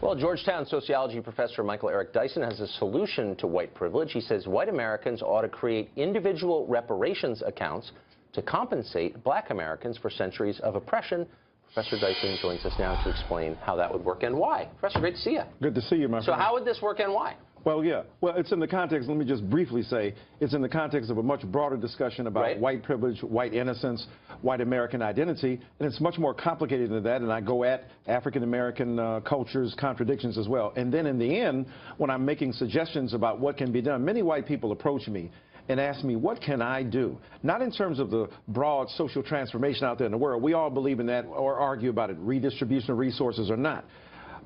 Well, Georgetown sociology professor Michael Eric Dyson has a solution to white privilege. He says white Americans ought to create individual reparations accounts to compensate black Americans for centuries of oppression. Professor Dyson joins us now to explain how that would work and why. Professor, great to see you. Good to see you, my friend. So how would this work and why? Well, yeah. Well, it's in the context, let me just briefly say, it's in the context of a much broader discussion about white privilege, white innocence, white American identity, and it's much more complicated than that, and I go at African-American culture's contradictions as well. And then in the end, when I'm making suggestions about what can be done, many white people approach me and ask me, what can I do? Not in terms of the broad social transformation out there in the world. We all believe in that or argue about it, redistribution of resources or not.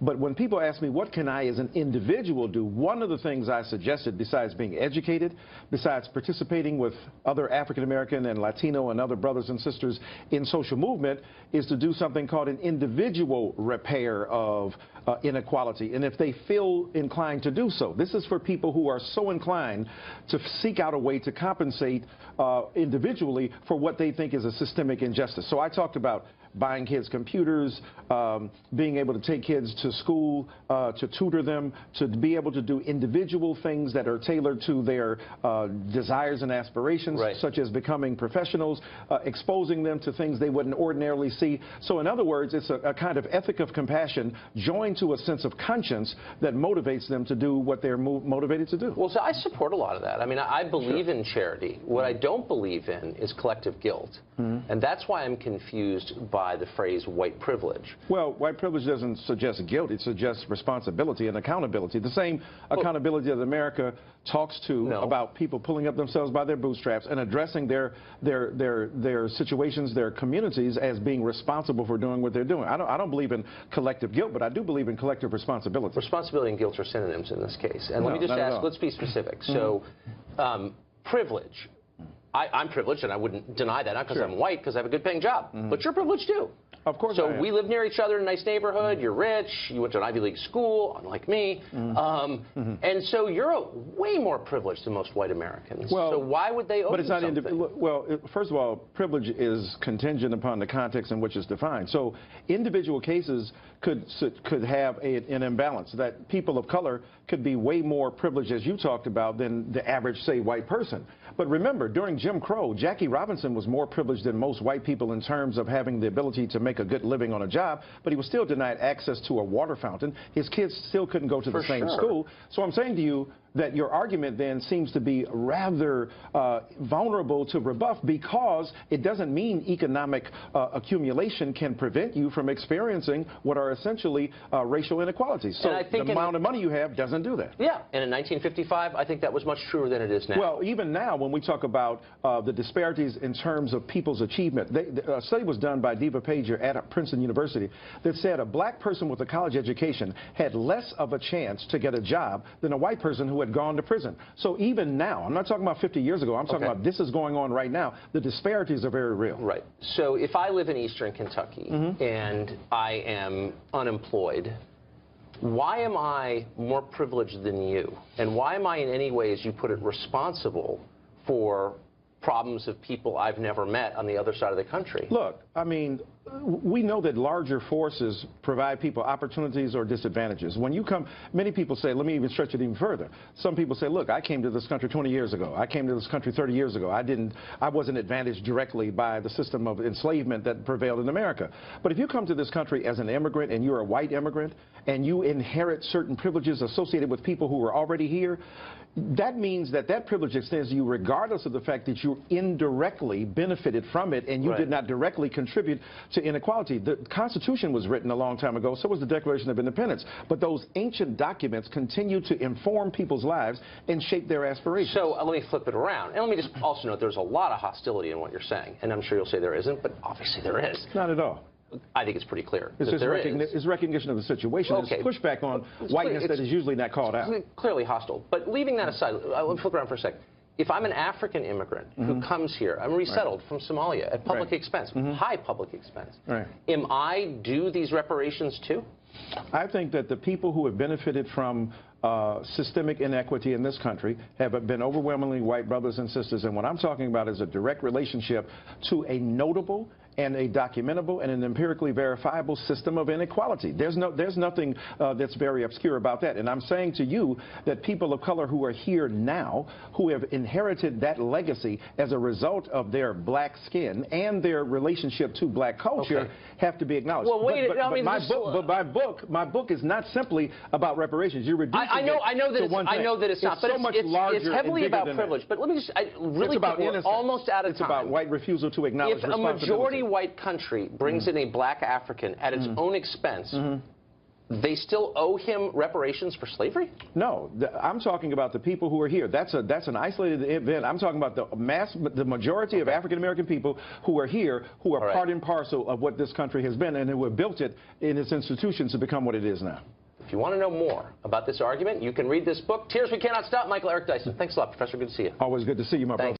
But when people ask me, what can I as an individual do, one of the things I suggested, besides being educated, besides participating with other African-American and Latino and other brothers and sisters in social movement, is to do something called an individual repair of inequality. And if they feel inclined to do so, this is for people who are so inclined to seek out a way to compensate individually for what they think is a systemic injustice. So I talked about buying kids computers, being able to take kids to school, to tutor them, to be able to do individual things that are tailored to their desires and aspirations, such as becoming professionals, exposing them to things they wouldn't ordinarily see. So in other words, it's a kind of ethic of compassion joined to a sense of conscience that motivates them to do what they're motivated to do. Well, so I support a lot of that. I mean, I believe in charity. What I don't believe in is collective guilt. And that's why I'm confused by the phrase white privilege. Well, white privilege doesn't suggest guilt. It suggests responsibility and accountability. The same accountability that America talks to about people pulling up themselves by their bootstraps and addressing their situations, their communities, as being responsible for doing what they're doing. I don't believe in collective guilt, but I do believe in collective responsibility. Responsibility and guilt are synonyms in this case. And let me just ask, let's be specific. So, privilege. I'm privileged, and I wouldn't deny that, not because I'm white, because I have a good-paying job. But you're privileged, too. Of course. So we live near each other in a nice neighborhood. You're rich. You went to an Ivy League school, unlike me. And so you're way more privileged than most white Americans. Well, so why would they owe you something? Well, first of all, privilege is contingent upon the context in which it's defined. So individual cases could have an imbalance, that people of color could be way more privileged, as you talked about, than the average, say, white person. But remember, during Jim Crow, Jackie Robinson was more privileged than most white people in terms of having the ability to make a good living on a job, but he was still denied access to a water fountain. His kids still couldn't go to the same school. So I'm saying to you that your argument then seems to be rather vulnerable to rebuff, because it doesn't mean economic accumulation can prevent you from experiencing what are essentially racial inequalities. So the amount of money you have doesn't do that. Yeah, and in 1955, I think that was much truer than it is now. Well, even now, when we talk about the disparities in terms of people's achievement, a study was done by Diva Pager at Princeton University that said a black person with a college education had less of a chance to get a job than a white person who had gone to prison. So even now, I'm not talking about 50 years ago, I'm talking about this is going on right now. The disparities are very real. Right. So if I live in eastern Kentucky and I am unemployed, why am I more privileged than you? And why am I in any way, as you put it, responsible for problems of people I've never met on the other side of the country? Look, I mean, we know that larger forces provide people opportunities or disadvantages. When you come, many people say, let me even stretch it even further. Some people say, look, I came to this country 20 years ago. I came to this country 30 years ago. I wasn't advantaged directly by the system of enslavement that prevailed in America. But if you come to this country as an immigrant and you're a white immigrant and you inherit certain privileges associated with people who are already here, that means that that privilege extends to you regardless of the fact that you indirectly benefited from it and you did not directly contribute to inequality. The Constitution was written a long time ago, so was the Declaration of Independence. But those ancient documents continue to inform people's lives and shape their aspirations. So let me flip it around. And let me just also note there's a lot of hostility in what you're saying. And I'm sure you'll say there isn't, but obviously there is. Not at all. I think it's pretty clear. It's recognition of the situation. It's pushback on whiteness that is usually not called out. Clearly hostile. But leaving that aside, let me flip around for a second. If I'm an African immigrant who comes here, I'm resettled from Somalia at public expense, high public expense, am I due these reparations too? I think that the people who have benefited from systemic inequity in this country have been overwhelmingly white brothers and sisters, and what I'm talking about is a direct relationship to a notable and a documentable and an empirically verifiable system of inequality. There's nothing that's very obscure about that. And I'm saying to you that people of color who are here now, who have inherited that legacy as a result of their black skin and their relationship to black culture, have to be acknowledged. Well, wait, my book is not simply about reparations. You're reducing I know that it's not, but so much larger. It's heavily about privilege. But let me just, really, we're almost out of time. It's about white refusal to acknowledge responsibility. If a majority white country brings in a black African at its own expense, they still owe him reparations for slavery? No, I'm talking about the people who are here. That's an isolated event. I'm talking about the majority of African American people who are here, who are part and parcel of what this country has been, and who have built it in its institutions to become what it is now. If you want to know more about this argument, you can read this book, Tears We Cannot Stop, Michael Eric Dyson. Thanks a lot, Professor. Good to see you. Always good to see you, my brother.